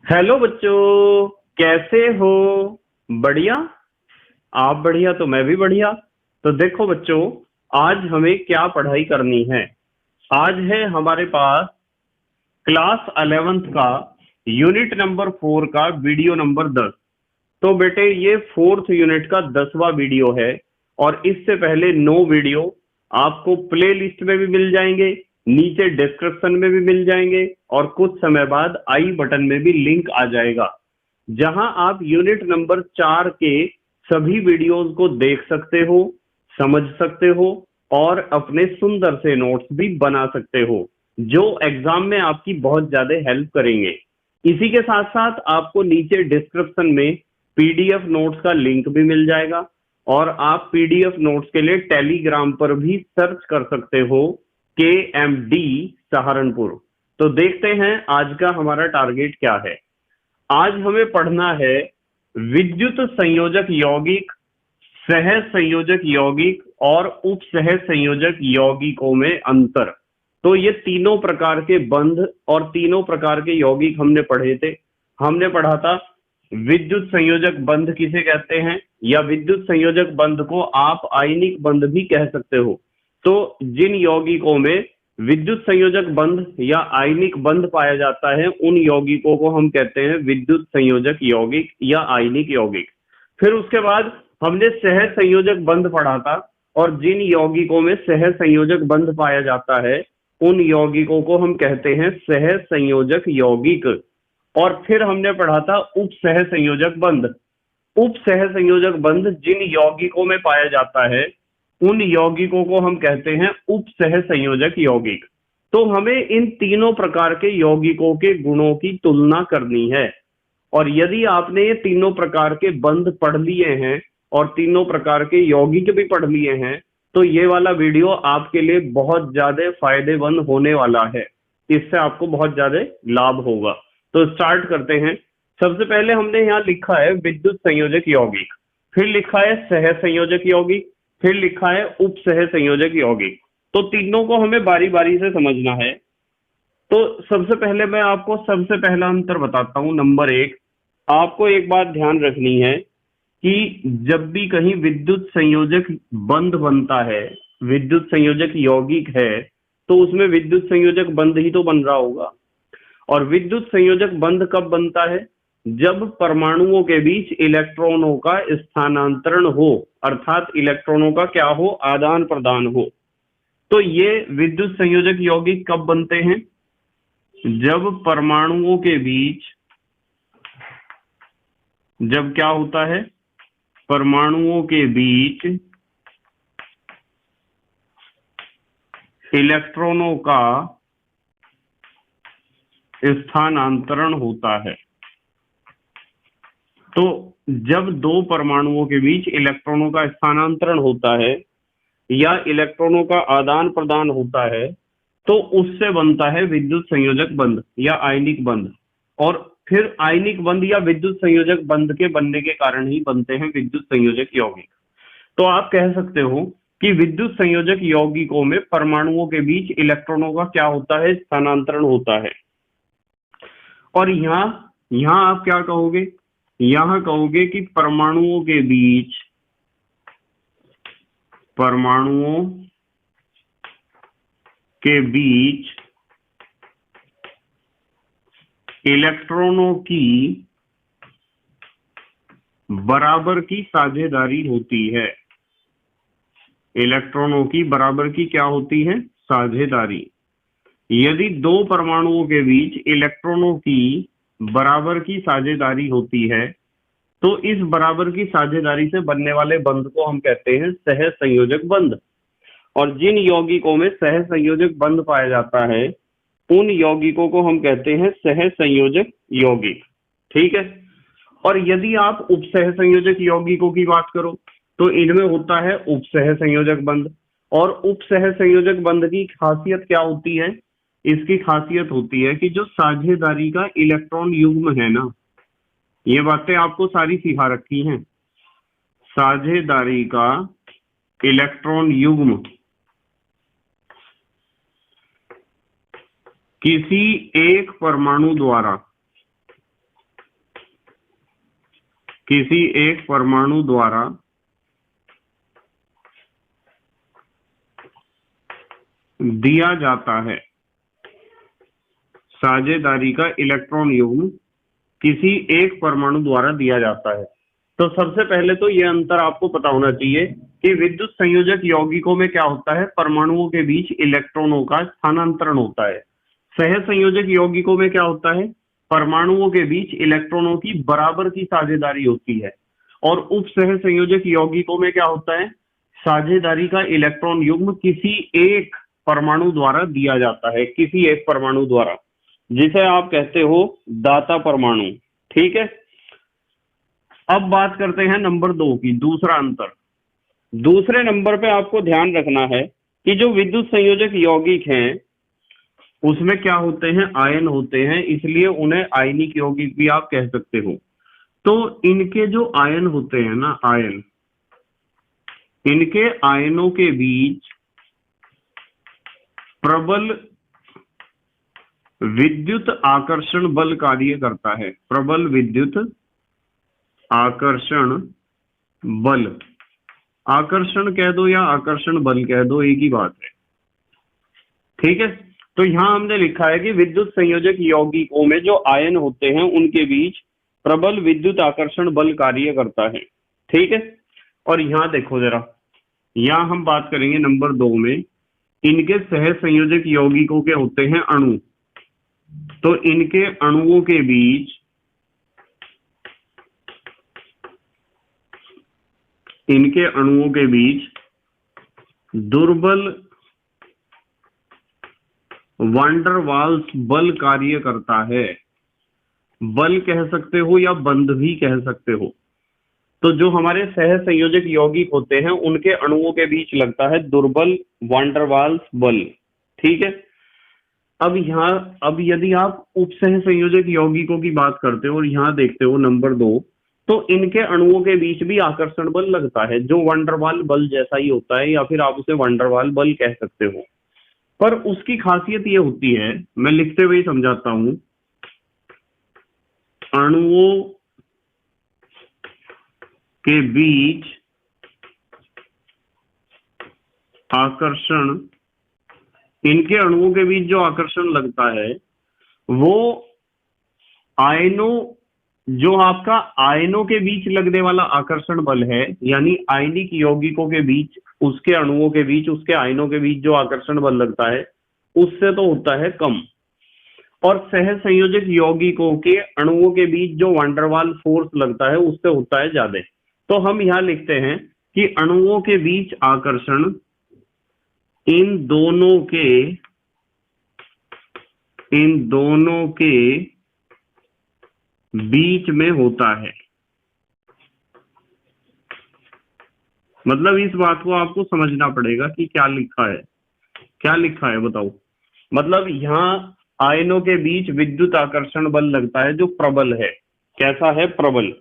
Hello बच्चों, कैसे हो? बढ़िया। आप बढ़िया तो मैं भी बढ़िया। तो देखो बच्चों, आज हमें क्या पढ़ाई करनी है। आज है हमारे पास क्लास 11th का यूनिट नंबर 4 का वीडियो नंबर 10। तो बेटे ये फोर्थ यूनिट का 10वां वीडियो है। और इससे पहले 9 वीडियो आपको प्ले लिस्ट में भी मिल जाएंगे, नीचे डिस्क्रिप्शन में भी मिल जाएंगे, और कुछ समय बाद आई बटन में भी लिंक आ जाएगा, जहां आप यूनिट नंबर 4 के सभी वीडियोस को देख सकते हो, समझ सकते हो, और अपने सुंदर से नोट्स भी बना सकते हो, जो एग्जाम में आपकी बहुत ज्यादा हेल्प करेंगे। इसी के साथ साथ आपको नीचे डिस्क्रिप्शन में पीडीएफ नोट्स का लिंक भी मिल जाएगा, और आप पीडीएफ नोट्स के लिए टेलीग्राम पर भी सर्च कर सकते हो, KMD सहारनपुर। तो देखते हैं आज का हमारा टारगेट क्या है। आज हमें पढ़ना है विद्युत संयोजक यौगिक, सह संयोजक यौगिक और उप सह संयोजक यौगिकों में अंतर। तो ये तीनों प्रकार के बंध और तीनों प्रकार के यौगिक हमने पढ़े थे। हमने पढ़ा था विद्युत संयोजक बंध किसे कहते हैं, या विद्युत संयोजक बंध को आप आयनिक बंध भी कह सकते हो। तो जिन यौगिकों में विद्युत संयोजक बंध या आयनिक बंध पाया जाता है, उन यौगिकों को हम कहते हैं विद्युत संयोजक यौगिक या आयनिक यौगिक। फिर उसके बाद हमने सह संयोजक बंध पढ़ा था, और जिन यौगिकों में सह संयोजक बंध पाया जाता है, उन यौगिकों को हम कहते हैं सह संयोजक यौगिक। और फिर हमने पढ़ा था उप सह संयोजक बंध। उप सह संयोजक बंध जिन यौगिकों में पाया जाता है, उन यौगिकों को हम कहते हैं उप सह संयोजक यौगिक। तो हमें इन तीनों प्रकार के यौगिकों के गुणों की तुलना करनी है। और यदि आपने ये तीनों प्रकार के बंध पढ़ लिए हैं और तीनों प्रकार के यौगिक भी पढ़ लिए हैं, तो ये वाला वीडियो आपके लिए बहुत ज्यादा फायदेमंद होने वाला है। इससे आपको बहुत ज्यादा लाभ होगा। तो स्टार्ट करते हैं। सबसे पहले हमने यहाँ लिखा है विद्युत संयोजक यौगिक, फिर लिखा है सह संयोजक यौगिक, फिर लिखा है उप सह संयोजक यौगिक। तो तीनों को हमें बारी बारी से समझना है। तो सबसे पहले मैं आपको सबसे पहला अंतर बताता हूं। नंबर 1, आपको एक बात ध्यान रखनी है कि जब भी कहीं विद्युत संयोजक बंध बनता है, विद्युत संयोजक यौगिक है, तो उसमें विद्युत संयोजक बंध ही तो बन रहा होगा। और विद्युत संयोजक बंध कब बनता है? जब परमाणुओं के बीच इलेक्ट्रॉनों का स्थानांतरण हो, अर्थात इलेक्ट्रॉनों का क्या हो, आदान प्रदान हो। तो ये विद्युत संयोजक यौगिक कब बनते हैं? जब परमाणुओं के बीच, जब क्या होता है, परमाणुओं के बीच इलेक्ट्रॉनों का स्थानांतरण होता है। तो जब दो परमाणुओं के बीच इलेक्ट्रॉनों का स्थानांतरण होता है या इलेक्ट्रॉनों का आदान प्रदान होता है, तो उससे बनता है विद्युत संयोजक बंध या आयनिक बंध। और फिर आयनिक बंध या विद्युत संयोजक बंध के बनने के कारण ही बनते हैं विद्युत संयोजक यौगिक। तो आप कह सकते हो कि विद्युत संयोजक यौगिकों में परमाणुओं के बीच इलेक्ट्रॉनों का क्या होता है, स्थानांतरण होता है। और यहां यहां आप क्या कहोगे? यहां कहोगे कि परमाणुओं के बीच, परमाणुओं के बीच इलेक्ट्रॉनों की बराबर की साझेदारी होती है। इलेक्ट्रॉनों की बराबर की क्या होती है? साझेदारी। यदि दो परमाणुओं के बीच इलेक्ट्रॉनों की बराबर की साझेदारी होती है, तो इस बराबर की साझेदारी से बनने वाले बंध को हम कहते हैं सह संयोजक बंध। और जिन यौगिकों में सह संयोजक बंध पाया जाता है, उन यौगिकों को हम कहते हैं सह संयोजक यौगिक। ठीक है। और यदि आप उपसह संयोजक यौगिकों की बात करो, तो इनमें होता है उपसह संयोजक बंध। और उपसह संयोजक बंध की खासियत क्या होती है? इसकी खासियत होती है कि जो साझेदारी का इलेक्ट्रॉन युग्म है ना, ये बातें आपको सारी सिखा रखी हैं। साझेदारी का इलेक्ट्रॉन युग्म किसी एक परमाणु द्वारा किसी एक परमाणु द्वारा दिया जाता है। साझेदारी का इलेक्ट्रॉन युग्म किसी एक परमाणु द्वारा दिया जाता है। तो सबसे पहले तो ये अंतर आपको पता होना चाहिए कि विद्युत संयोजक यौगिकों में क्या होता है, परमाणुओं के बीच इलेक्ट्रॉनों का स्थानांतरण होता है। सह संयोजक यौगिकों में क्या होता है, परमाणुओं के बीच इलेक्ट्रॉनों की बराबर की साझेदारी होती है। और उप सह संयोजक यौगिकों में क्या होता है, साझेदारी का इलेक्ट्रॉन युग्म किसी एक परमाणु द्वारा दिया जाता है, किसी एक परमाणु द्वारा, जिसे आप कहते हो दाता परमाणु। ठीक है, अब बात करते हैं नंबर 2 की, दूसरा अंतर। दूसरे नंबर पे आपको ध्यान रखना है कि जो विद्युत संयोजक यौगिक हैं उसमें क्या होते हैं, आयन होते हैं, इसलिए उन्हें आयनिक यौगिक भी आप कह सकते हो। तो इनके जो आयन होते हैं ना, आयन, इनके आयनों के बीच प्रबल विद्युत आकर्षण बल कार्य करता है। प्रबल विद्युत आकर्षण बल, आकर्षण कह दो या आकर्षण बल कह दो, एक ही बात है। ठीक है, तो यहां हमने लिखा है कि विद्युत संयोजक यौगिकों में जो आयन होते हैं उनके बीच प्रबल विद्युत आकर्षण बल कार्य करता है। ठीक है, और यहां देखो जरा, यहां हम बात करेंगे नंबर 2 में, इनके सह संयोजक यौगिकों के होते हैं अणु। तो इनके अणुओं के बीच दुर्बल वान डर वाल्स बल कार्य करता है। बल कह सकते हो या बंध भी कह सकते हो। तो जो हमारे सह संयोजक यौगिक होते हैं उनके अणुओं के बीच लगता है दुर्बल वान डर वाल्स बल। ठीक है, अब यदि आप उपसह संयोजक यौगिकों की बात करते हो और यहां देखते हो नंबर 2, तो इनके अणुओं के बीच भी आकर्षण बल लगता है, जो वंडरवाल बल जैसा ही होता है, या फिर आप उसे वंडरवाल बल कह सकते हो। पर उसकी खासियत ये होती है, मैं लिखते हुए ही समझाता हूं, अणुओं के बीच आकर्षण, इनके अणुओं के बीच जो आकर्षण लगता है वो आयनों, जो आपका आयनों के बीच लगने वाला आकर्षण बल है, यानी आयनिक यौगिकों के बीच, उसके अणुओं के बीच, उसके आयनों के बीच जो आकर्षण बल लगता है उससे तो होता है कम। और सह संयोजक यौगिकों के अणुओं के बीच जो वंडरवाल फोर्स लगता है उससे होता है ज्यादा। तो हम यहां लिखते हैं कि अणुओं के बीच आकर्षण इन दोनों के बीच में होता है। मतलब इस बात को आपको समझना पड़ेगा कि क्या लिखा है बताओ। मतलब यहां आयनों के बीच विद्युत आकर्षण बल लगता है जो प्रबल है। कैसा है? प्रबल।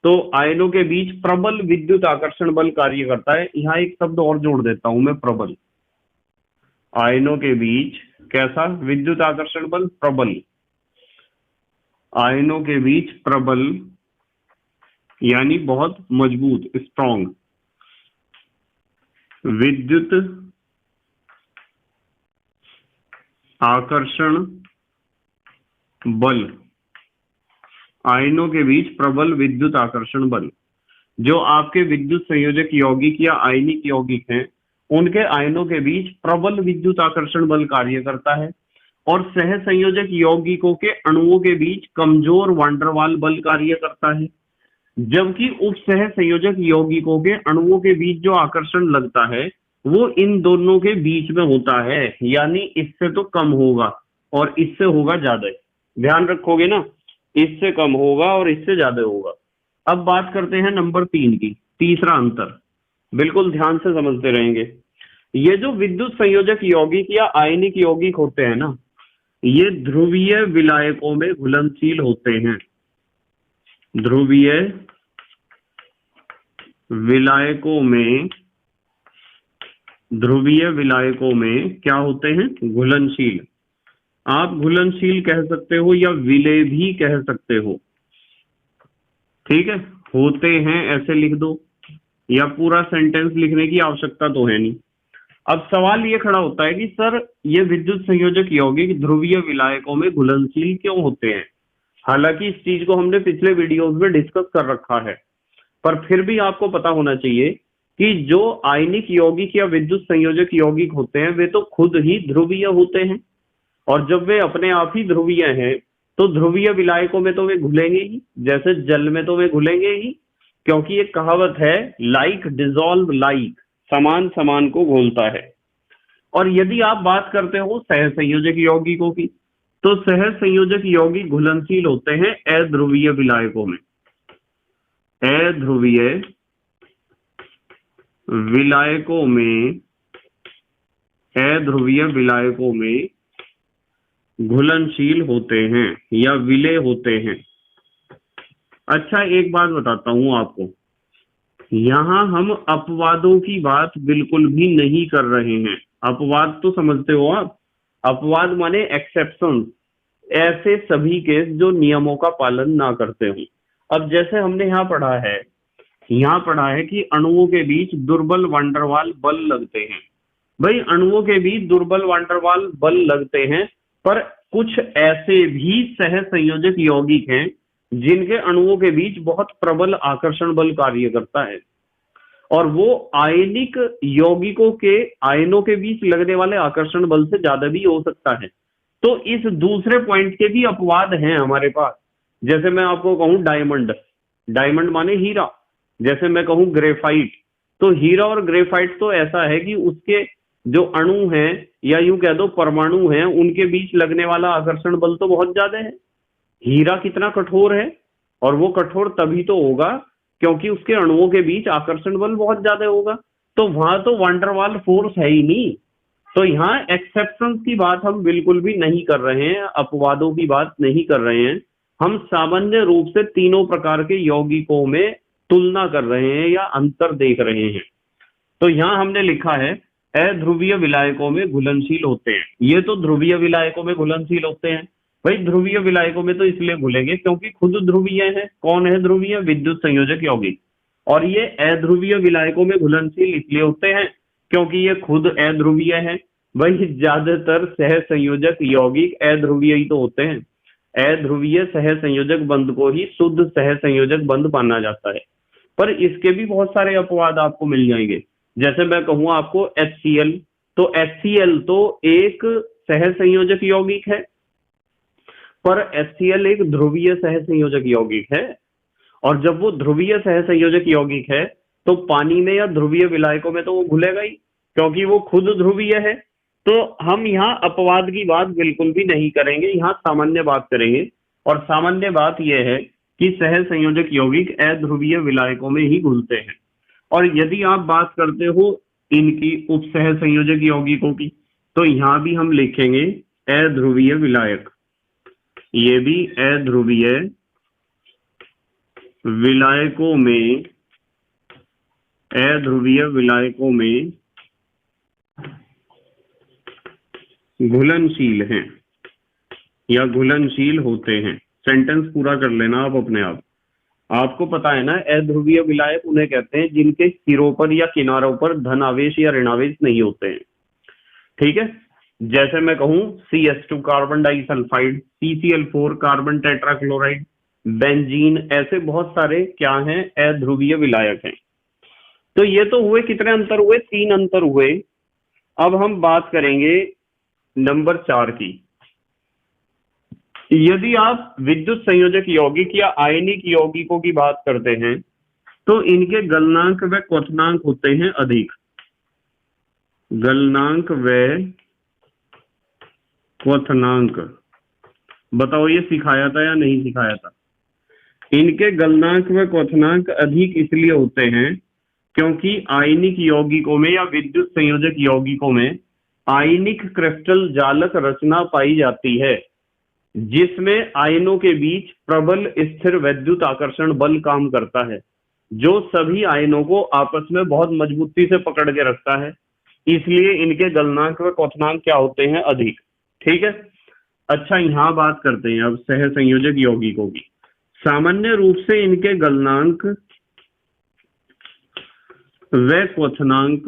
तो आयनों के बीच प्रबल विद्युत आकर्षण बल कार्य करता है। यहां एक शब्द और जोड़ देता हूं मैं, प्रबल। आयनों के बीच कैसा विद्युत आकर्षण बल? प्रबल। आयनों के बीच प्रबल यानी बहुत मजबूत, स्ट्रॉन्ग विद्युत आकर्षण बल। आयनों के बीच प्रबल विद्युत आकर्षण बल। जो आपके विद्युत संयोजक यौगिक या आयनिक यौगिक हैं उनके आयनों के बीच प्रबल विद्युत आकर्षण बल कार्य करता है, और सह संयोजक यौगिकों के अणुओं के बीच कमजोर वांडरवाल बल कार्य करता है। जबकि उप सह संयोजक यौगिकों के अणुओं के बीच जो आकर्षण लगता है वो इन दोनों के बीच में होता है, यानी इससे तो कम होगा और इससे होगा ज्यादा। ध्यान रखोगे ना, इससे कम होगा और इससे ज्यादा होगा। अब बात करते हैं नंबर 3 की, तीसरा अंतर। बिल्कुल ध्यान से समझते रहेंगे। ये जो विद्युत संयोजक यौगिक या आयनिक यौगिक होते हैं ना, ये ध्रुवीय विलायकों में घुलनशील होते हैं। ध्रुवीय विलायकों में क्या होते हैं? घुलनशील। आप घुलनशील कह सकते हो या विलेय भी कह सकते हो। ठीक है, होते हैं ऐसे लिख दो, या पूरा सेंटेंस लिखने की आवश्यकता तो है नहीं। अब सवाल ये खड़ा होता है कि सर ये विद्युत संयोजक यौगिक ध्रुवीय विलायकों में घुलनशील क्यों होते हैं? हालांकि इस चीज को हमने पिछले वीडियोस में डिस्कस कर रखा है, पर फिर भी आपको पता होना चाहिए कि जो आयनिक यौगिक या विद्युत संयोजक यौगिक होते हैं वे तो खुद ही ध्रुवीय होते हैं, और जब वे अपने आप ही ध्रुवीय हैं तो ध्रुवीय विलायकों में तो वे घुलेंगे ही, जैसे जल में तो वे घुलेंगे ही, क्योंकि एक कहावत है लाइक डिजॉल्व लाइक, समान समान को घोलता है। और यदि आप बात करते हो सहसंयोजक यौगिकों की, तो सहसंयोजक यौगिक घुलनशील होते हैं अध्रुवीय विलायकों में। अध्रुवीय विलायकों में, अध्रुवीय विलायकों में घुलनशील होते हैं या विलय होते हैं। अच्छा, एक बात बताता हूं आपको, यहां हम अपवादों की बात बिल्कुल भी नहीं कर रहे हैं। अपवाद तो समझते हो आप, अपवाद माने एक्सेप्शन, ऐसे सभी केस जो नियमों का पालन ना करते हो। अब जैसे हमने यहाँ पढ़ा है कि अणुओं के बीच दुर्बल वांडरवाल बल लगते हैं। भाई अणुओं के बीच दुर्बल वांडरवाल बल लगते हैं, पर कुछ ऐसे भी सहसंयोजक यौगिक हैं जिनके अणुओं के बीच बहुत प्रबल आकर्षण बल कार्य करता है, और वो आयनिक यौगिकों के आयनों के बीच लगने वाले आकर्षण बल से ज्यादा भी हो सकता है। तो इस दूसरे पॉइंट के भी अपवाद हैं हमारे पास। जैसे मैं आपको कहूं डायमंड, डायमंड माने हीरा, जैसे मैं कहूं ग्रेफाइट, तो हीरा और ग्रेफाइट तो ऐसा है कि उसके जो अणु हैं या यूं कह दो परमाणु हैं, उनके बीच लगने वाला आकर्षण बल तो बहुत ज्यादा है। हीरा कितना कठोर है, और वो कठोर तभी तो होगा क्योंकि उसके अणुओं के बीच आकर्षण बल बहुत ज्यादा होगा, तो वहां तो वांडरवाल फोर्स है ही नहीं। तो यहाँ एक्सेप्शन की बात हम बिल्कुल भी नहीं कर रहे हैं, अपवादों की बात नहीं कर रहे हैं, हम सामान्य रूप से तीनों प्रकार के यौगिकों में तुलना कर रहे हैं या अंतर देख रहे हैं। तो यहाँ हमने लिखा है अध्रुवीय विलायकों में घुलनशील होते हैं, ये तो ध्रुवीय विलायकों में घुलनशील होते हैं। भाई ध्रुवीय विलायकों में तो इसलिए घुलेंगे क्योंकि खुद ध्रुवीय है। कौन है ध्रुवीय? विद्युत संयोजक यौगिक। और ये अध्रुवीय विलायकों में घुलनशील इसलिए होते हैं क्योंकि ये खुद अध्रुवीय है। भाई ज्यादातर सहसंयोजक यौगिक अध्रुवीय ही तो होते हैं। अध्रुवीय सहसंयोजक बंध को ही शुद्ध सहसंयोजक बंध माना जाता है, पर इसके भी बहुत सारे अपवाद आपको मिल जाएंगे। जैसे मैं कहूँ आपको HCl, तो HCl तो एक सहसंयोजक यौगिक है, पर HCl एक ध्रुवीय सहसंयोजक यौगिक है, और जब वो ध्रुवीय सहसंयोजक यौगिक है तो पानी में या ध्रुवीय विलायकों में तो वो घुलेगा ही क्योंकि वो खुद ध्रुवीय है। तो हम यहाँ अपवाद की बात बिल्कुल भी नहीं करेंगे, यहाँ सामान्य बात करेंगे, और सामान्य बात यह है कि सहसंयोजक यौगिक अध्रुवीय विलायकों में ही घुलते हैं। और यदि आप बात करते हो इनकी उपसह संयोजक यौगिकों की, तो यहाँ भी हम लिखेंगे अध्रुवीय विलायक। ये भी अध्रुवीय विलायकों में, अध्रुवीय विलायकों में घुलनशील हैं या घुलनशील होते हैं। सेंटेंस पूरा कर लेना आप अपने आप। आपको पता है ना, अध्रुवीय विलायक उन्हें कहते हैं जिनके सिरों पर या किनारों पर धन आवेश या ऋण आवेश नहीं होते हैं। ठीक है, जैसे मैं कहूं CH2 carbon disulphide, CCl4 carbon tetrachloride, benzene, ऐसे बहुत सारे क्या हैं, अध्रुवीय विलायक हैं। तो ये तो हुए कितने अंतर हुए? 3 अंतर हुए। अब हम बात करेंगे नंबर 4 की। यदि आप विद्युत संयोजक यौगिक या आयनिक यौगिकों की बात करते हैं तो इनके गलनांक व क्वथनांक होते हैं अधिक। गलनांक व क्वथनांक, बताओ ये सिखाया था या नहीं सिखाया था? इनके गलनांक व क्वथनांक अधिक इसलिए होते हैं क्योंकि आयनिक यौगिकों में या विद्युत संयोजक यौगिकों में आयनिक क्रिस्टल जालक रचना पाई जाती है जिसमें आयनों के बीच प्रबल स्थिर वैद्युत आकर्षण बल काम करता है, जो सभी आयनों को आपस में बहुत मजबूती से पकड़ के रखता है। इसलिए इनके गलनांक व क्वथनांक क्या होते हैं? अधिक। ठीक है, अच्छा यहाँ बात करते हैं अब सहसंयोजक यौगिकों की। सामान्य रूप से इनके गलनांक व क्वथनांक,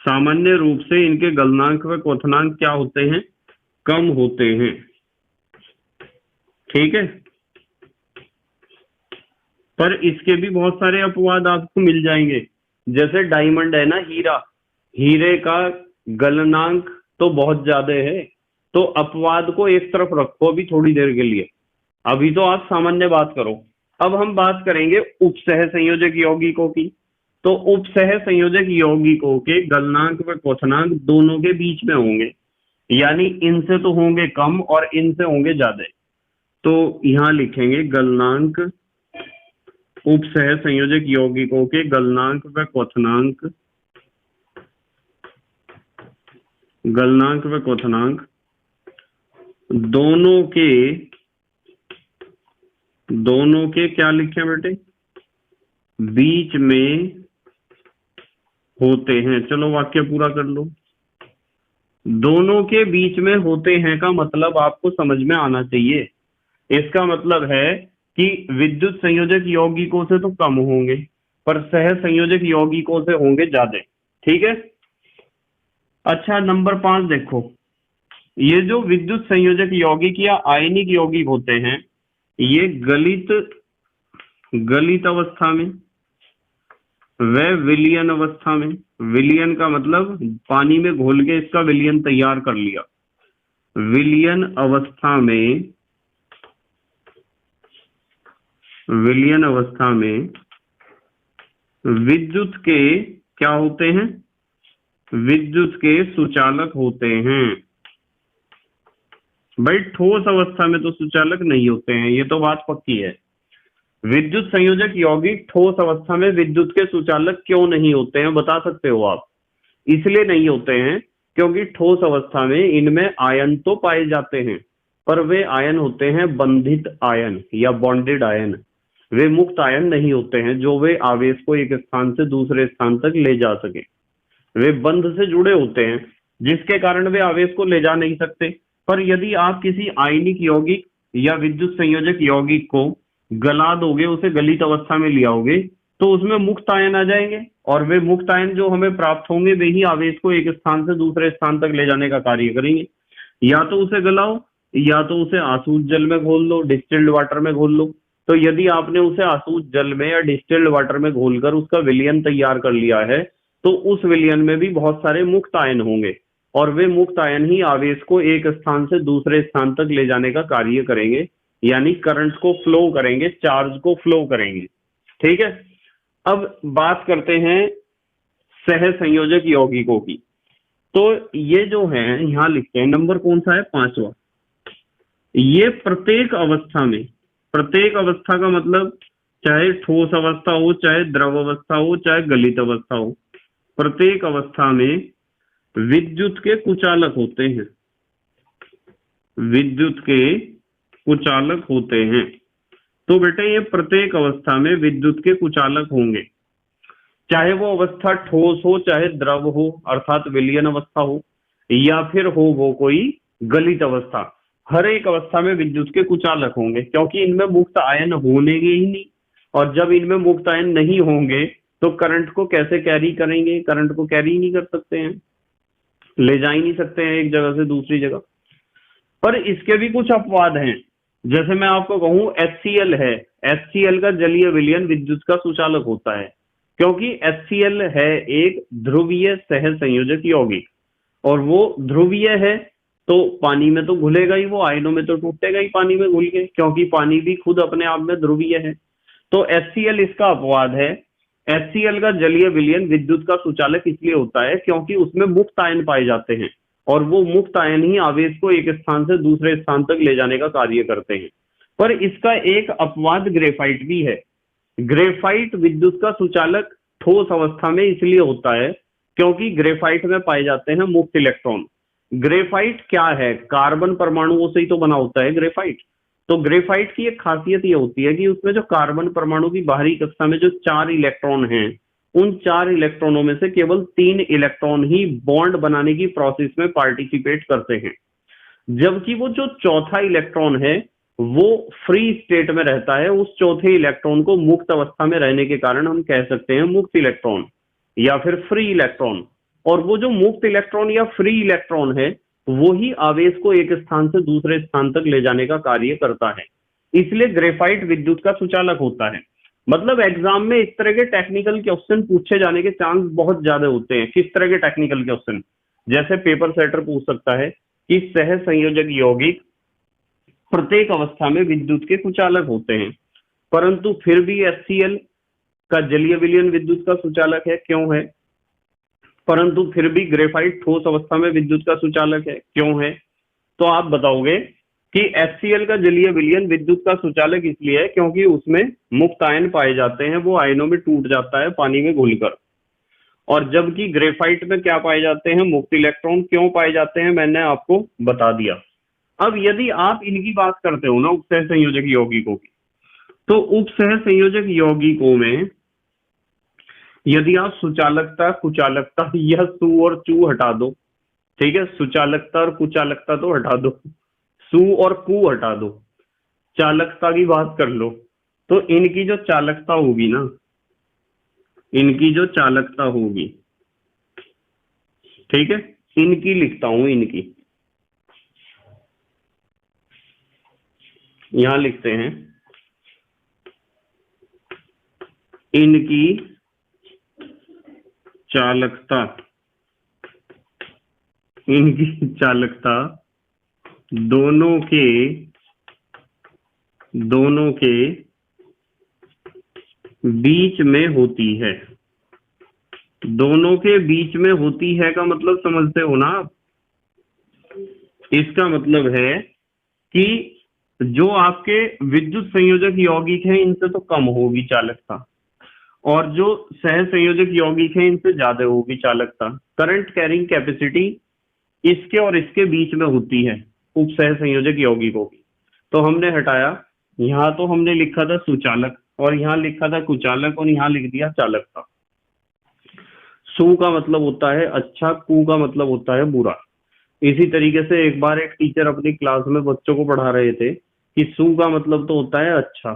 सामान्य रूप से इनके गलनांक व क्वथनांक क्या होते हैं? कम होते हैं। ठीक है, पर इसके भी बहुत सारे अपवाद आपको मिल जाएंगे। जैसे डायमंड है ना, हीरा, हीरे का गलनांक तो बहुत ज्यादा है, तो अपवाद को एक तरफ रखो अभी थोड़ी देर के लिए, अभी तो आप सामान्य बात करो। अब हम बात करेंगे उपसह संयोजक यौगिकों की। तो उपसह संयोजक यौगिकों के गलनांक व क्वथनांक दोनों के बीच में होंगे, यानी इनसे तो होंगे कम और इनसे होंगे ज्यादा। तो यहां लिखेंगे गलनांक, उपसह संयोजक यौगिकों के गलनांक व क्वथनांक, गलनांक व क्वथनांक दोनों के क्या लिखे बेटे? बीच में होते हैं। चलो वाक्य पूरा कर लो। दोनों के बीच में होते हैं का मतलब आपको समझ में आना चाहिए। इसका मतलब है कि विद्युत संयोजक यौगिकों से तो कम होंगे, पर सह संयोजक यौगिकों से होंगे ज्यादा। ठीक है। अच्छा, नंबर 5 देखो, ये जो विद्युत संयोजक यौगिक या आयनिक यौगिक होते हैं, ये गलित अवस्था में व विलयन अवस्था में, विलयन का मतलब पानी में घोल के इसका विलयन तैयार कर लिया, विलयन अवस्था में विद्युत के क्या होते हैं? विद्युत के सुचालक होते हैं। भाई ठोस अवस्था में तो सुचालक नहीं होते हैं, ये तो बात पक्की है। विद्युत संयोजक यौगिक ठोस अवस्था में विद्युत के सुचालक क्यों नहीं होते हैं, बता सकते हो आप? इसलिए नहीं होते हैं क्योंकि ठोस अवस्था में इनमें आयन तो पाए जाते हैं, पर वे आयन होते हैं बंधित आयन या बॉन्डेड आयन। वे मुक्त आयन नहीं होते हैं जो वे आवेश को एक स्थान से दूसरे स्थान तक ले जा सके। वे बंध से जुड़े होते हैं, जिसके कारण वे आवेश को ले जा नहीं सकते। पर यदि आप किसी आयनिक यौगिक या विद्युत संयोजक यौगिक को गला दोगे, उसे गलित अवस्था में ले आओगे, तो उसमें मुक्त आयन आ जाएंगे, और वे मुक्त आयन जो हमें प्राप्त होंगे वे ही आवेश को एक स्थान से दूसरे स्थान तक ले जाने का कार्य करेंगे। या तो उसे गलाओ, या तो उसे आसूत जल में घोल लो, डिस्टिल्ड वाटर में घोल लो। तो यदि आपने उसे आसूत जल में या डिस्टिल्ड वाटर में घोलकर उसका विलयन तैयार कर लिया है, तो उस विलयन में भी बहुत सारे मुक्त आयन होंगे, और वे मुक्त आयन ही आवेश को एक स्थान से दूसरे स्थान तक ले जाने का कार्य करेंगे, यानी करंट को फ्लो करेंगे, चार्ज को फ्लो करेंगे। ठीक है। अब बात करते हैं सह संयोजक यौगिकों की। तो ये जो है यहां लिखते हैं, नंबर कौन सा है? 5वां। ये प्रत्येक अवस्था का मतलब चाहे ठोस अवस्था हो, चाहे द्रव अवस्था हो, चाहे गलित अवस्था हो, प्रत्येक अवस्था में विद्युत के कुचालक होते हैं, विद्युत के कुचालक होते हैं। तो बेटे ये प्रत्येक अवस्था में विद्युत के कुचालक होंगे, चाहे वो अवस्था ठोस हो, चाहे द्रव हो अर्थात विलयन अवस्था हो, या फिर हो वो कोई गलित अवस्था। हर एक अवस्था में विद्युत के कुचालक होंगे, क्योंकि इनमें मुक्त आयन होने ही नहीं, और जब इनमें मुक्त आयन नहीं होंगे तो करंट को कैसे कैरी करेंगे? करंट को कैरी नहीं कर सकते हैं, ले जा ही नहीं सकते हैं एक जगह से दूसरी जगह। पर इसके भी कुछ अपवाद हैं। जैसे मैं आपको कहूं HCl है, HCl का जलीय विलयन विद्युत का सुचालक होता है, क्योंकि HCl है एक ध्रुवीय सह संयोजक यौगिक, और वो ध्रुवीय है तो पानी में तो घुलेगा ही, वो आयनों में तो टूटेगा ही पानी में घुल के, क्योंकि पानी भी खुद अपने आप में ध्रुवीय है। तो HCl इसका अपवाद है। HCl का जलीय विलयन विद्युत का सुचालक इसलिए होता है क्योंकि उसमें मुक्त आयन पाए जाते हैं, और वो मुक्त आयन ही आवेश को एक स्थान से दूसरे स्थान तक ले जाने का कार्य करते हैं। पर इसका एक अपवाद ग्रेफाइट भी है। ग्रेफाइट विद्युत का सुचालक ठोस अवस्था में इसलिए होता है क्योंकि ग्रेफाइट में पाए जाते हैं मुक्त इलेक्ट्रॉन। ग्रेफाइट क्या है? कार्बन परमाणुओं से ही तो बना होता है ग्रेफाइट। तो ग्रेफाइट की एक खासियत ये होती है कि उसमें जो कार्बन परमाणु की बाहरी कक्षा में जो 4 इलेक्ट्रॉन हैं, उन 4 इलेक्ट्रॉनों में से केवल 3 इलेक्ट्रॉन ही बॉन्ड बनाने की प्रोसेस में पार्टिसिपेट करते हैं, जबकि वो जो चौथा इलेक्ट्रॉन है वो फ्री स्टेट में रहता है, उस चौथे इलेक्ट्रॉन को मुक्त अवस्था में रहने के कारण हम कह सकते हैं मुक्त इलेक्ट्रॉन या फिर फ्री इलेक्ट्रॉन। और वो जो मुक्त इलेक्ट्रॉन या फ्री इलेक्ट्रॉन है वो ही आवेश को एक स्थान से दूसरे स्थान तक ले जाने का कार्य करता है, इसलिए ग्रेफाइट विद्युत का सुचालक होता है। मतलब एग्जाम में इस तरह के टेक्निकल क्वेश्चन पूछे जाने के चांस बहुत ज्यादा होते हैं। किस तरह के टेक्निकल क्वेश्चन? जैसे पेपर सेटर पूछ सकता है कि सह संयोजक यौगिक प्रत्येक अवस्था में विद्युत के सुचालक होते हैं, परंतु फिर भी HCl का जलीय विलयन विद्युत का सुचालक है, क्यों है? परंतु फिर भी ग्रेफाइट ठोस अवस्था में विद्युत का सुचालक है, क्यों है? तो आप बताओगे कि HCl का जलीय विलयन विद्युत का सुचालक इसलिए है क्योंकि उसमें मुक्त आयन पाए जाते हैं, वो आयनों में टूट जाता है पानी में घुलकर। और जबकि ग्रेफाइट में क्या पाए जाते हैं? मुक्त इलेक्ट्रॉन। क्यों पाए जाते हैं मैंने आपको बता दिया। अब यदि आप इनकी बात करते हो ना उपसह संयोजक यौगिकों की, तो उपसह संयोजक यौगिकों में यदि आप सुचालकता कुचालकता या सु और चू हटा दो, ठीक है, सुचालकता और कुचालकता तो हटा दो, सु और कु हटा दो, चालकता की बात कर लो, तो इनकी जो चालकता होगी ना, इनकी जो चालकता होगी, ठीक है, इनकी लिखता हूं, इनकी यहां लिखते हैं, इनकी चालकता, इनकी चालकता दोनों के बीच में होती है। दोनों के बीच में होती है का मतलब समझते हो ना आप? इसका मतलब है कि जो आपके विद्युत संयोजक यौगिक हैं इनसे तो कम होगी चालकता, और जो सह संयोजक यौगिक हैं इनसे ज्यादा होगी चालकता। करंट कैरिंग कैपेसिटी इसके और इसके बीच में होती है उपसह संयोजक यौगिकों की। तो हमने हटाया, यहां तो हमने लिखा था सुचालक और यहां लिखा था कुचालक और यहां लिख दिया चालकता। सु का मतलब होता है अच्छा, कु का मतलब होता है बुरा। इसी तरीके से एक बार एक टीचर अपनी क्लास में बच्चों को पढ़ा रहे थे कि सु का मतलब तो होता है अच्छा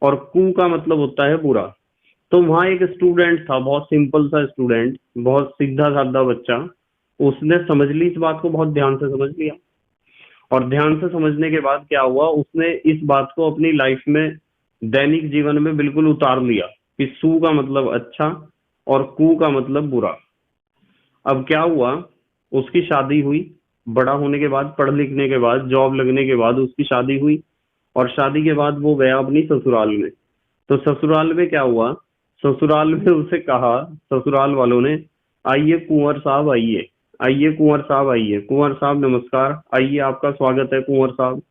और कु का मतलब होता है बुरा। तो वहां एक स्टूडेंट था, बहुत सिंपल सा स्टूडेंट, बहुत सीधा साधा बच्चा, उसने समझ ली इस बात को, बहुत ध्यान से समझ लिया। और ध्यान से समझने के बाद क्या हुआ, उसने इस बात को अपनी लाइफ में दैनिक जीवन में बिल्कुल उतार लिया कि सु का मतलब अच्छा और कु का मतलब बुरा। अब क्या हुआ, उसकी शादी हुई, बड़ा होने के बाद, पढ़ लिखने के बाद, जॉब लगने के बाद उसकी शादी हुई, और शादी के बाद वो गया अपनी ससुराल में। तो ससुराल में क्या हुआ, ससुराल में उसे कहा, ससुराल वालों ने, आइए कुंवर साहब आइए, आइए कुंवर साहब आइए, कुंवर साहब नमस्कार, आइए आपका स्वागत है कुंवर साहब।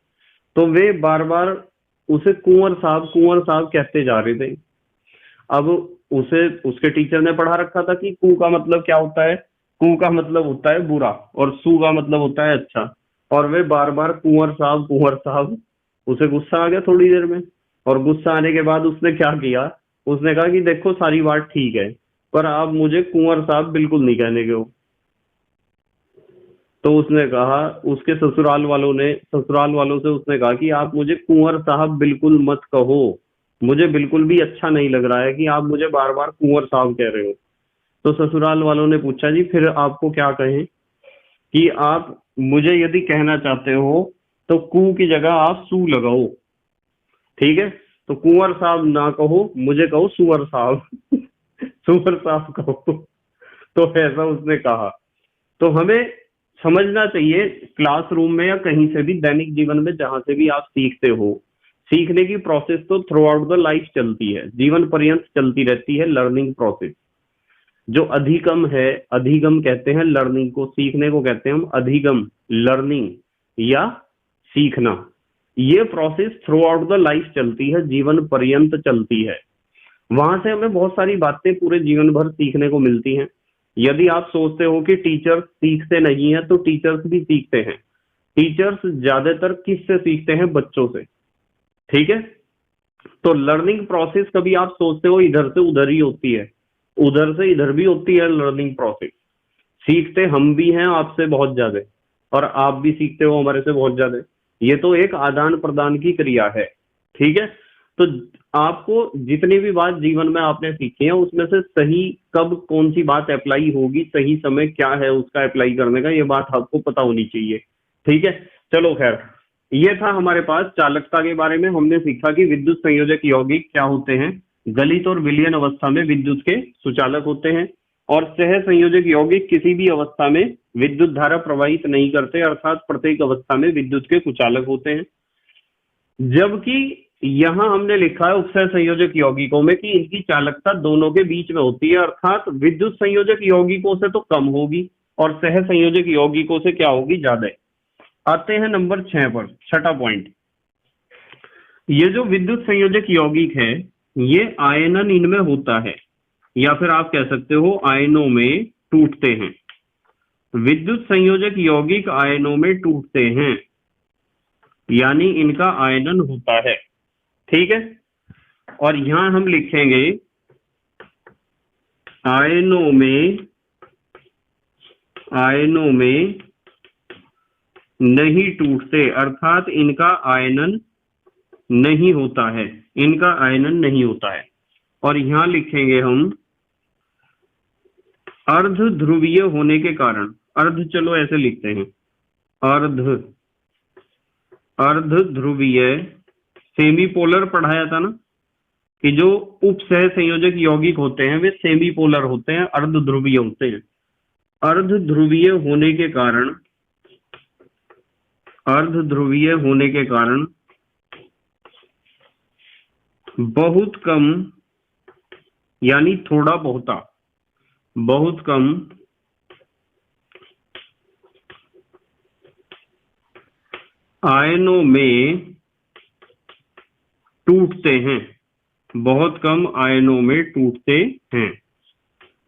तो वे बार बार उसे कुंवर साहब कहते जा रहे थे। अब उसे उसके टीचर ने पढ़ा रखा था कि कु का मतलब क्या होता है, कु का मतलब होता है बुरा और सु का मतलब होता है अच्छा, और वे बार बार कुंवर साहब, उसे गुस्सा आ गया थोड़ी देर में। और गुस्सा आने के बाद उसने क्या किया, उसने कहा कि देखो सारी बात ठीक है पर आप मुझे कुंवर साहब बिल्कुल नहीं कहने के हो। तो उसने कहा, उसके ससुराल वालों से उसने कहा कि आप मुझे कुंवर साहब बिल्कुल मत कहो, मुझे बिल्कुल भी अच्छा नहीं लग रहा है कि आप मुझे बार बार कुंवर साहब कह रहे हो। तो ससुराल वालों ने पूछा, जी फिर आपको क्या कहें, कि आप मुझे यदि कहना चाहते हो तो कु की जगह आप सू लगाओ, ठीक है, तो कुंवर साहब ना कहो, मुझे कहो सुअर साहब सुअर साहब कहो। तो ऐसा उसने कहा। तो हमें समझना चाहिए क्लासरूम में या कहीं से भी, दैनिक जीवन में जहां से भी आप सीखते हो, सीखने की प्रोसेस तो थ्रू आउट द लाइफ चलती है, जीवन पर्यंत चलती रहती है लर्निंग प्रोसेस। जो अधिगम है, अधिगम कहते हैं लर्निंग को, सीखने को कहते हैं हम अधिगम, लर्निंग या सीखना। ये process through out the life चलती है, जीवन पर्यंत चलती है। वहां से हमें बहुत सारी बातें पूरे जीवन भर सीखने को मिलती हैं। यदि आप सोचते हो कि टीचर्स सीखते नहीं है, तो टीचर्स भी सीखते हैं। टीचर्स ज्यादातर किससे सीखते हैं? बच्चों से, ठीक है। तो लर्निंग प्रोसेस कभी आप सोचते हो इधर से उधर ही होती है, उधर से इधर भी होती है लर्निंग प्रोसेस। सीखते हम भी हैं आपसे बहुत ज्यादा, और आप भी सीखते हो हमारे से बहुत ज्यादा। ये तो एक आदान प्रदान की क्रिया है। ठीक है, तो आपको जितनी भी बात जीवन में आपने सीखी है उसमें से सही कब कौन सी बात अप्लाई होगी, सही समय क्या है उसका अप्लाई करने का, ये बात आपको पता होनी चाहिए। ठीक है, चलो खैर, ये था हमारे पास चालकता के बारे में। हमने सीखा कि विद्युत संयोजक यौगिक क्या होते हैं, गलित और विलयन अवस्था में विद्युत के सुचालक होते हैं, और सह संयोजक यौगिक किसी भी अवस्था में विद्युत धारा प्रवाहित नहीं करते, अर्थात प्रत्येक अवस्था में विद्युत के कुचालक होते हैं। जबकि यहां हमने लिखा है उपसह संयोजक यौगिकों में कि इनकी चालकता दोनों के बीच में होती है, अर्थात विद्युत संयोजक यौगिकों से तो कम होगी और सह संयोजक यौगिकों से क्या होगी, ज्यादा। आते हैं नंबर 6 पर, छठा पॉइंट। ये जो विद्युत संयोजक यौगिक है ये आयनन इनमें होता है, या फिर आप कह सकते हो आयनों में टूटते हैं। विद्युत संयोजक यौगिक आयनों में टूटते हैं, यानी इनका आयनन होता है। ठीक है, और यहां हम लिखेंगे आयनों में नहीं टूटते, अर्थात इनका आयनन नहीं होता है, इनका आयनन नहीं होता है। और यहां लिखेंगे हम अर्ध ध्रुवीय होने के कारण, अर्ध चलो ऐसे लिखते हैं, अर्ध ध्रुवीय, सेमी पोलर पढ़ाया था ना कि जो उपसह संयोजक यौगिक होते हैं वे सेमी पोलर होते हैं, अर्ध ध्रुवीय होते हैं। अर्ध ध्रुवीय होने के कारण, अर्ध ध्रुवीय होने के कारण बहुत कम, यानी थोड़ा बहुता, बहुत कम आयनों में टूटते हैं, बहुत कम आयनों में टूटते हैं,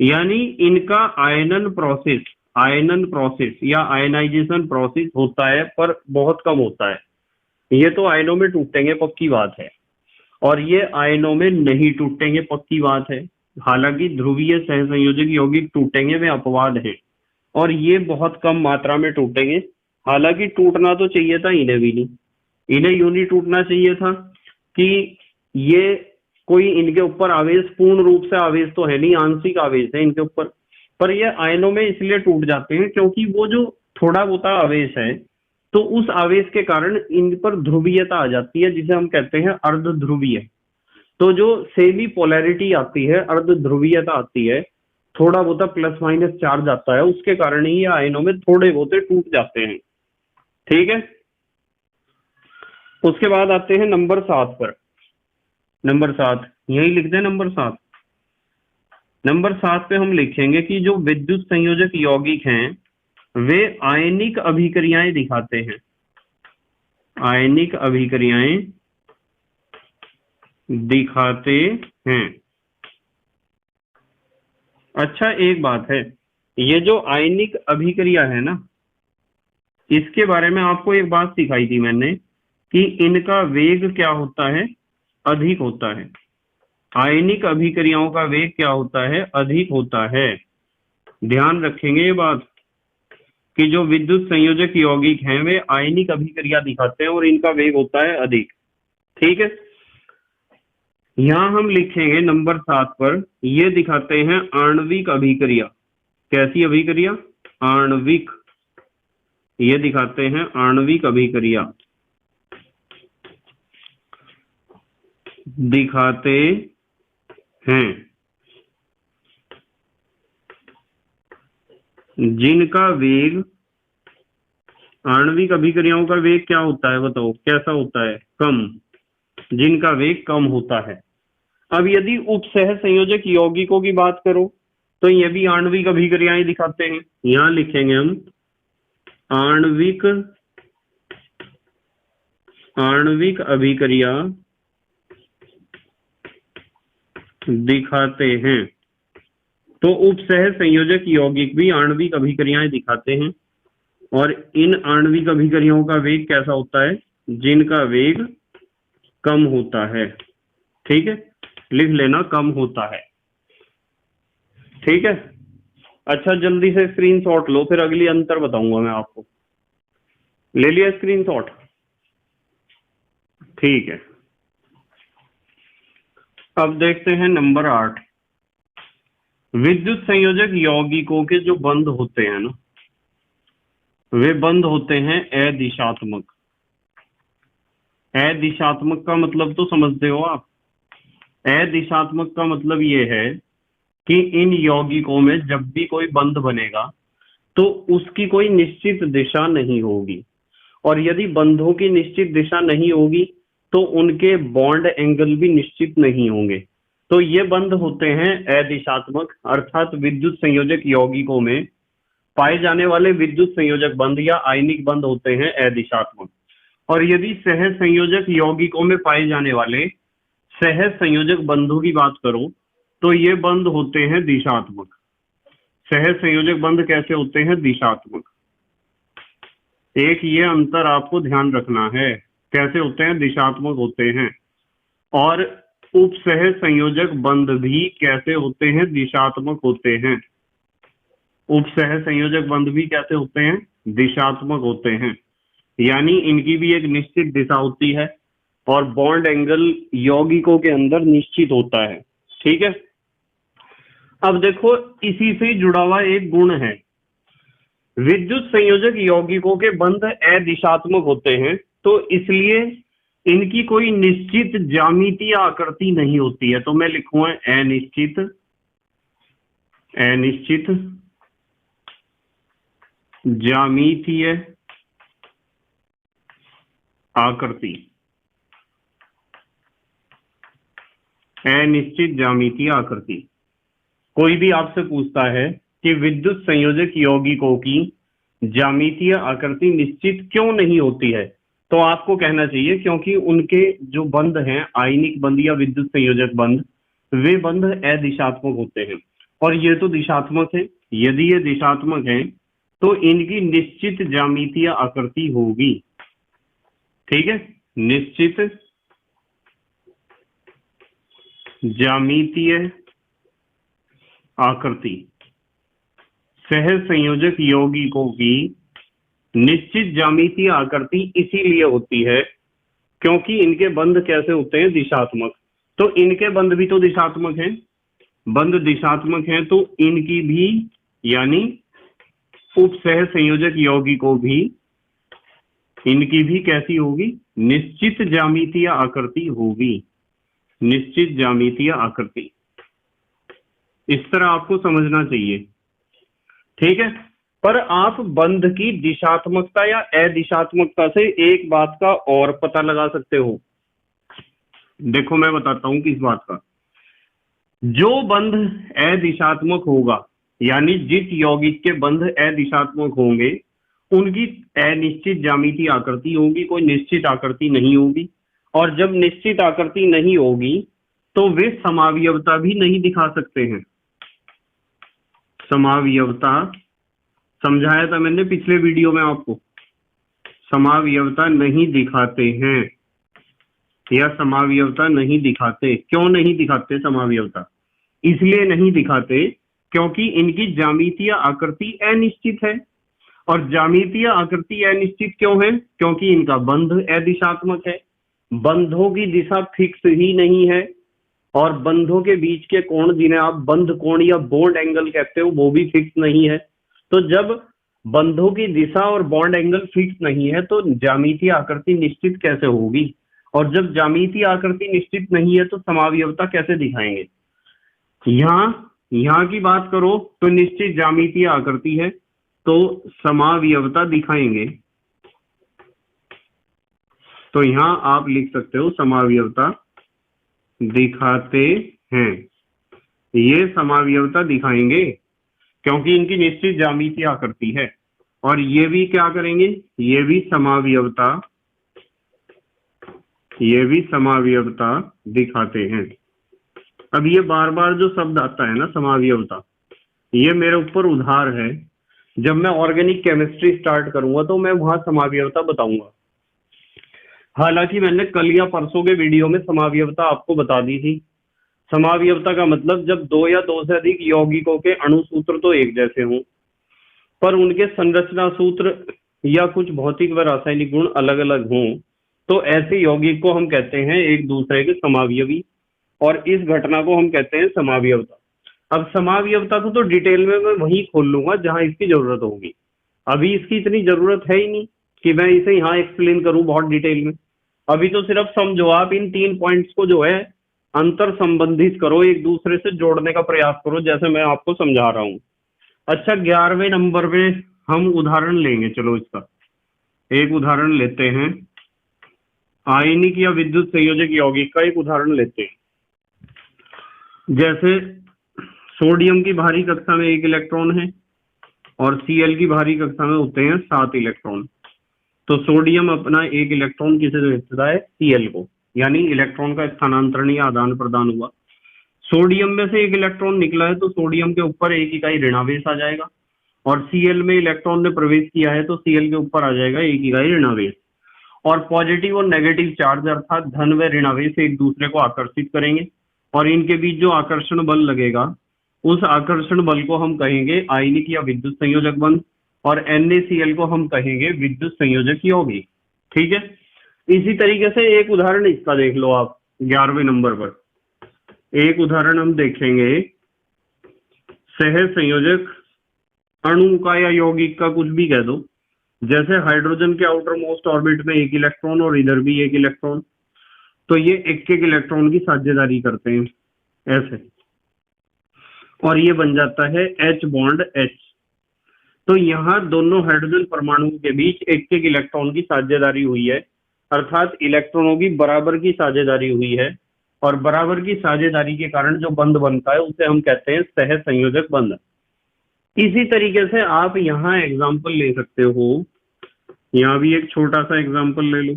यानी इनका आयनन प्रोसेस या आयनाइजेशन प्रोसेस होता है पर बहुत कम होता है। ये तो आयनों में टूटेंगे पक्की बात है, और ये आयनों में नहीं टूटेंगे पक्की बात है। हालांकि ध्रुवीय सहसंयोजक यौगिक टूटेंगे, वे अपवाद हैं, और ये बहुत कम मात्रा में टूटेंगे। हालांकि टूटना तो चाहिए था, इन्हें भी नहीं, इन्हें यूं नहीं टूटना चाहिए था कि ये कोई इनके ऊपर आवेश, पूर्ण रूप से आवेश तो है नहीं, आंशिक आवेश है इनके ऊपर, पर ये आयनों में इसलिए टूट जाते हैं क्योंकि वो जो थोड़ा बहुत आवेश है तो उस आवेश के कारण इन पर ध्रुवीयता आ जाती है, जिसे हम कहते हैं अर्ध ध्रुवीय। तो जो सेमी पोलैरिटी आती है, अर्ध ध्रुवीयता आती है, थोड़ा बहुत प्लस माइनस चार्ज आता है, उसके कारण ही ये आयनों में थोड़े बहुत टूट जाते हैं। ठीक है, उसके बाद आते हैं नंबर 7 पर। नंबर 7 यही लिखते हैं, नंबर 7। नंबर 7 पे हम लिखेंगे कि जो विद्युत संयोजक यौगिक हैं वे आयनिक अभिक्रियाएं दिखाते हैं, आयनिक अभिक्रियाएं दिखाते हैं। अच्छा, एक बात है, ये जो आयनिक अभिक्रिया है ना, इसके बारे में आपको एक बात सिखाई थी मैंने कि इनका वेग क्या होता है, अधिक होता है। आयनिक अभिक्रियाओं का वेग क्या होता है, अधिक होता है। ध्यान रखेंगे ये बात कि जो विद्युत संयोजक यौगिक हैं वे आयनिक अभिक्रिया दिखाते हैं और इनका वेग होता है अधिक। ठीक है, यहां हम लिखेंगे नंबर 7 पर, ये दिखाते हैं आणविक अभिक्रिया। कैसी अभिक्रिया, आणविक, ये दिखाते हैं आणविक अभिक्रिया दिखाते हैं, जिनका वेग, आणविक अभिक्रियाओं का वेग क्या होता है, बताओ कैसा होता है, कम, जिनका वेग कम होता है। अब यदि उपसह संयोजक यौगिकों की बात करो तो ये भी आणविक अभिक्रियाएं दिखाते हैं। यहां लिखेंगे हम आणविक अभिक्रिया दिखाते हैं। तो उपसह संयोजक यौगिक भी आणविक अभिक्रियाएं दिखाते हैं, और इन आणविक अभिक्रियाओं का वेग कैसा होता है, जिनका वेग कम होता है। ठीक है, लिख लेना, कम होता है। ठीक है, अच्छा जल्दी से स्क्रीनशॉट लो, फिर अगली अंतर बताऊंगा मैं आपको। ले लिया स्क्रीनशॉट? ठीक है, अब देखते हैं नंबर 8। विद्युत संयोजक यौगिकों के जो बंध होते हैं ना, वे बंध होते हैं अदिशात्मक। अदिशात्मक का मतलब तो समझते हो आप। अदिशात्मक का मतलब ये है कि इन यौगिकों में जब भी कोई बंध बनेगा तो उसकी कोई निश्चित दिशा नहीं होगी, और यदि बंधों की निश्चित दिशा नहीं होगी तो उनके बॉन्ड एंगल भी निश्चित नहीं होंगे। तो ये बंध होते हैं अदिशात्मक, अर्थात विद्युत संयोजक यौगिकों में पाए जाने वाले विद्युत संयोजक बंध या आयनिक बंध होते हैं अदिशात्मक। और यदि सह संयोजक यौगिकों में पाए जाने वाले सह संयोजक बंधों की बात करो तो ये बंध होते हैं दिशात्मक। सह संयोजक बंध कैसे होते हैं? दिशात्मक। एक ये अंतर आपको ध्यान रखना है, कैसे होते हैं? दिशात्मक होते हैं। और उपसह संयोजक बंध भी कैसे होते हैं? दिशात्मक होते हैं। उपसह संयोजक बंध भी कैसे होते हैं? दिशात्मक होते हैं, यानी इनकी भी एक निश्चित दिशा होती है और बॉन्ड एंगल यौगिकों के अंदर निश्चित होता है। ठीक है, अब देखो इसी से जुड़ा हुआ एक गुण है। विद्युत संयोजक यौगिकों के बंध अदिशात्मक होते हैं, तो इसलिए इनकी कोई निश्चित ज्यामितीय आकृति नहीं होती है। तो मैं लिखूंगा अनिश्चित, अनिश्चित ज्यामितीय आकृति, अनिश्चित ज्यामितीय आकृति। कोई भी आपसे पूछता है कि विद्युत संयोजक यौगिकों की ज्यामितीय आकृति निश्चित क्यों नहीं होती है, तो आपको कहना चाहिए क्योंकि उनके जो बंध हैं, आयनिक बंध या विद्युत संयोजक बंध, वे बंध अदिशात्मक होते हैं और ये तो दिशात्मक है। यदि ये दिशात्मक है तो इनकी निश्चित ज्यामितीय आकृति होगी। ठीक है, निश्चित ज्यामितीय आकृति। सह संयोजक यौगिकों की निश्चित ज्यामितीय आकृति इसीलिए होती है क्योंकि इनके बंध कैसे होते हैं? दिशात्मक। तो इनके बंध भी तो दिशात्मक हैं, बंध दिशात्मक हैं, तो इनकी भी यानी उपसह संयोजक यौगिकों भी, इनकी भी कैसी होगी? निश्चित ज्यामितीय आकृति होगी, निश्चित ज्यामितीय आकृति। इस तरह आपको समझना चाहिए। ठीक है, पर आप बंध की दिशात्मकता या अदिशात्मकता से एक बात का और पता लगा सकते हो। देखो मैं बताता हूं किस बात का। जो बंध अदिशात्मक होगा, यानी जिस यौगिक के बंध अदिशात्मक होंगे, उनकी अनिश्चित ज्यामितीय आकृति होगी, कोई निश्चित आकृति नहीं होगी। और जब निश्चित आकृति नहीं होगी तो वे समावयवता भी नहीं दिखा सकते हैं। समावयवता समझाया था मैंने पिछले वीडियो में आपको। समावयवता नहीं दिखाते हैं या समावयवता नहीं दिखाते। क्यों नहीं दिखाते समावयवता? इसलिए नहीं दिखाते क्योंकि इनकी ज्यामितीय आकृति अनिश्चित है। और ज्यामितीय आकृति अनिश्चित क्यों है? क्योंकि इनका बंध अदिशात्मक है, बंधों की दिशा फिक्स ही नहीं है, और बंधों के बीच के कोण जिन्हें आप बंध कोण या बॉन्ड एंगल कहते हो वो भी फिक्स नहीं है। तो जब बंधों की दिशा और बॉन्ड एंगल फिक्स नहीं है तो ज्यामितीय आकृति निश्चित कैसे होगी? और जब ज्यामितीय आकृति निश्चित नहीं है तो समावयवता कैसे दिखाएंगे? यहाँ की बात करो तो निश्चित ज्यामितीय आकृति है तो समावयवता दिखाएंगे। तो यहाँ आप लिख सकते हो समावयवता दिखाते हैं। ये समावयवता दिखाएंगे क्योंकि इनकी निश्चित ज्यामितीय आकृति है। और ये भी क्या करेंगे? ये भी समावयवता दिखाते हैं। अब ये बार बार जो शब्द आता है ना समावयवता, ये मेरे ऊपर उधार है। जब मैं ऑर्गेनिक केमिस्ट्री स्टार्ट करूंगा तो मैं वहां समावयवता बताऊंगा। हालांकि मैंने कल या परसों के वीडियो में समावयवता आपको बता दी थी। समावयवता का मतलब जब दो या दो से अधिक यौगिकों के अणु सूत्र तो एक जैसे हों, पर उनके संरचना सूत्र या कुछ भौतिक व रासायनिक गुण अलग अलग हों, तो ऐसे यौगिक को हम कहते हैं एक दूसरे के समावयवी, और इस घटना को हम कहते हैं समावयवता। अब समावयवता तो डिटेल में मैं वहीं खोल लूंगा जहां इसकी जरूरत होगी। अभी इसकी इतनी जरूरत है ही नहीं कि मैं इसे यहाँ एक्सप्लेन करूं बहुत डिटेल में। अभी तो सिर्फ समझो, आप इन 3 पॉइंट्स को जो है अंतर संबंधित करो, एक दूसरे से जोड़ने का प्रयास करो, जैसे मैं आपको समझा रहा हूं। अच्छा, 11वें नंबर पे हम उदाहरण लेंगे। चलो इसका एक उदाहरण लेते हैं, आयनिक या विद्युत संयोजक यौगिक का एक उदाहरण लेते हैं। जैसे सोडियम की भारी कक्षा में 1 इलेक्ट्रॉन है और Cl की भारी कक्षा में होते हैं 7 इलेक्ट्रॉन। तो सोडियम अपना 1 इलेक्ट्रॉन किसे देता है? Cl को, यानी इलेक्ट्रॉन का स्थानांतरण या आदान प्रदान हुआ। सोडियम में से 1 इलेक्ट्रॉन निकला है तो सोडियम के ऊपर 1 इकाई ऋणावेश आ जाएगा, और Cl में इलेक्ट्रॉन ने प्रवेश किया है तो Cl के ऊपर आ जाएगा 1 इकाई ऋणावेश। और पॉजिटिव और नेगेटिव चार्ज अर्थात धन व ऋणावेश एक दूसरे को आकर्षित करेंगे, और इनके बीच जो आकर्षण बल लगेगा उस आकर्षण बल को हम कहेंगे आयनिक या विद्युत संयोजक बंध, और NaCl को हम कहेंगे विद्युत संयोजक यौगिक। ठीक है, इसी तरीके से एक उदाहरण इसका देख लो आप 11वें नंबर पर। एक उदाहरण हम देखेंगे सह संयोजक अणु का या यौगिक का, कुछ भी कह दो। जैसे हाइड्रोजन के आउटर मोस्ट ऑर्बिट में 1 इलेक्ट्रॉन और इधर भी 1 इलेक्ट्रॉन, तो ये 1-1 इलेक्ट्रॉन की साझेदारी करते हैं ऐसे, और ये बन जाता है H बॉन्ड H। तो यहाँ दोनों हाइड्रोजन परमाणुओं के बीच 1-1 इलेक्ट्रॉन की साझेदारी हुई है, अर्थात इलेक्ट्रॉनों की बराबर की साझेदारी हुई है, और बराबर की साझेदारी के कारण जो बंध बनता है उसे हम कहते हैं सह संयोजक बंध। इसी तरीके से आप यहाँ एग्जाम्पल ले सकते हो, यहाँ भी एक छोटा सा एग्जाम्पल ले लो।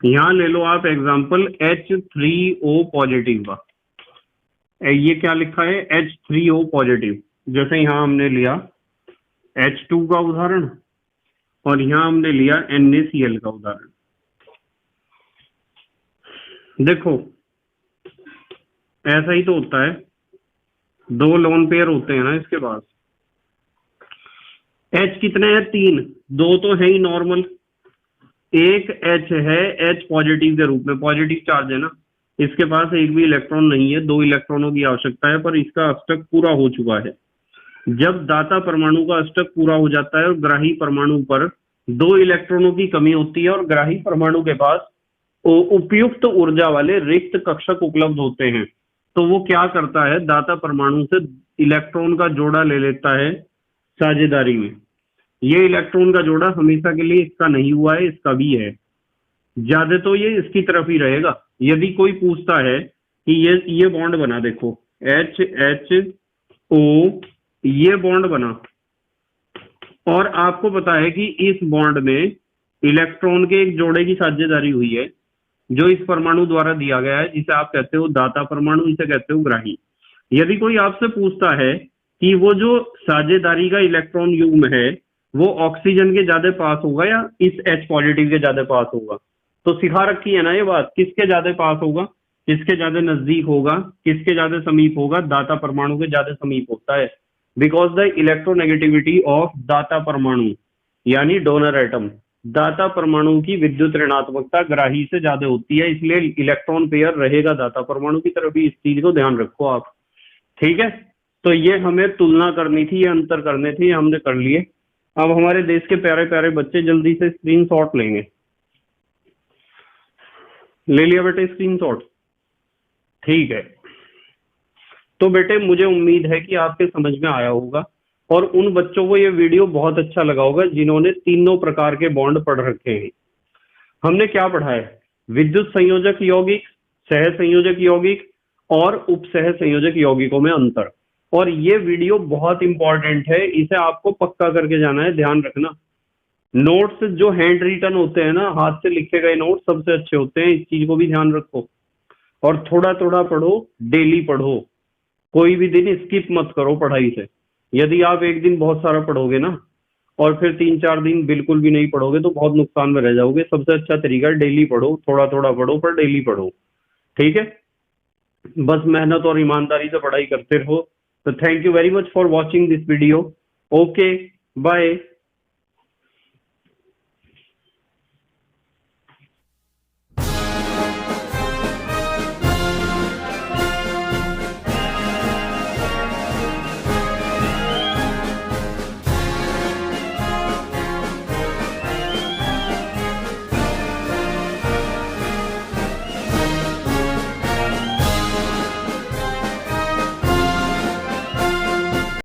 यहाँ ले लो आप एग्जाम्पल H3O पॉजिटिव का। ये क्या लिखा है? H3O positive. जैसे यहाँ हमने लिया H2 का उदाहरण और यहाँ हमने लिया NaCl का उदाहरण। देखो ऐसा ही तो होता है, 2 लोन पेयर होते हैं ना इसके पास। H कितने हैं? 3। 2 तो है ही नॉर्मल, एक H है H पॉजिटिव के रूप में, पॉजिटिव चार्ज है ना, इसके पास एक भी इलेक्ट्रॉन नहीं है, 2 इलेक्ट्रॉनों की आवश्यकता है, पर इसका अष्टक पूरा हो चुका है। जब दाता परमाणु का अष्टक पूरा हो जाता है और ग्राही परमाणु पर 2 इलेक्ट्रॉनों की कमी होती है और ग्राही परमाणु के पास उपयुक्त ऊर्जा वाले रिक्त कक्षक उपलब्ध होते हैं, तो वो क्या करता है? दाता परमाणु से इलेक्ट्रॉन का जोड़ा ले लेता है साझेदारी में। ये इलेक्ट्रॉन का जोड़ा हमेशा के लिए इसका नहीं हुआ है, इसका भी है, ज्यादा तो ये इसकी तरफ ही रहेगा। यदि कोई पूछता है कि ये बॉन्ड बना, देखो HHO, ये बॉन्ड बना, और आपको पता है कि इस बॉन्ड में इलेक्ट्रॉन के एक जोड़े की साझेदारी हुई है जो इस परमाणु द्वारा दिया गया है, जिसे आप कहते हो दाता परमाणु, इसे कहते हो ग्राही। यदि कोई आपसे पूछता है कि वो जो साझेदारी का इलेक्ट्रॉन युग्म है वो ऑक्सीजन के ज्यादा पास होगा या इस H पॉजिटिव के ज्यादा पास होगा, तो सिखा रखी है ना ये बात, किसके ज्यादा पास होगा, किसके ज्यादा नजदीक होगा, किसके ज्यादा समीप होगा? दाता परमाणु के ज्यादा समीप होता है, बिकॉज द इलेक्ट्रोनेगेटिविटी ऑफ दाता परमाणु यानी डोनर एटम, दाता परमाणु की विद्युत ऋणात्मकता ग्राही से ज्यादा होती है, इसलिए इलेक्ट्रॉन पेयर रहेगा दाता परमाणु की तरफ ही। इस चीज को ध्यान रखो आप, ठीक है। तो ये हमें तुलना करनी थी, ये अंतर करने थे, हमने कर लिए। अब हमारे देश के प्यारे प्यारे बच्चे जल्दी से स्क्रीनशॉट लेंगे। ले लिया बेटे स्क्रीनशॉट? ठीक है। तो बेटे मुझे उम्मीद है कि आपके समझ में आया होगा, और उन बच्चों को ये वीडियो बहुत अच्छा लगा होगा जिन्होंने तीनों प्रकार के बॉन्ड पढ़ रखे हैं। हमने क्या पढ़ा है? विद्युत संयोजक यौगिक, सह संयोजक यौगिक और उपसह संयोजक यौगिकों में अंतर। और ये वीडियो बहुत इंपॉर्टेंट है, इसे आपको पक्का करके जाना है, ध्यान रखना। नोट्स जो हैंड रिटन होते हैं ना, हाथ से लिखे गए नोट्स सबसे अच्छे होते हैं, इस चीज को भी ध्यान रखो। और थोड़ा थोड़ा पढ़ो, डेली पढ़ो, कोई भी दिन स्किप मत करो पढ़ाई से। यदि आप एक दिन बहुत सारा पढ़ोगे ना और फिर 3-4 दिन बिल्कुल भी नहीं पढ़ोगे तो बहुत नुकसान में रह जाओगे। सबसे अच्छा तरीका है डेली पढ़ो, थोड़ा थोड़ा पढ़ो पर डेली पढ़ो, ठीक है। बस मेहनत और ईमानदारी से पढ़ाई करते रहो। तो thank you very much for watching this video. Okay, bye.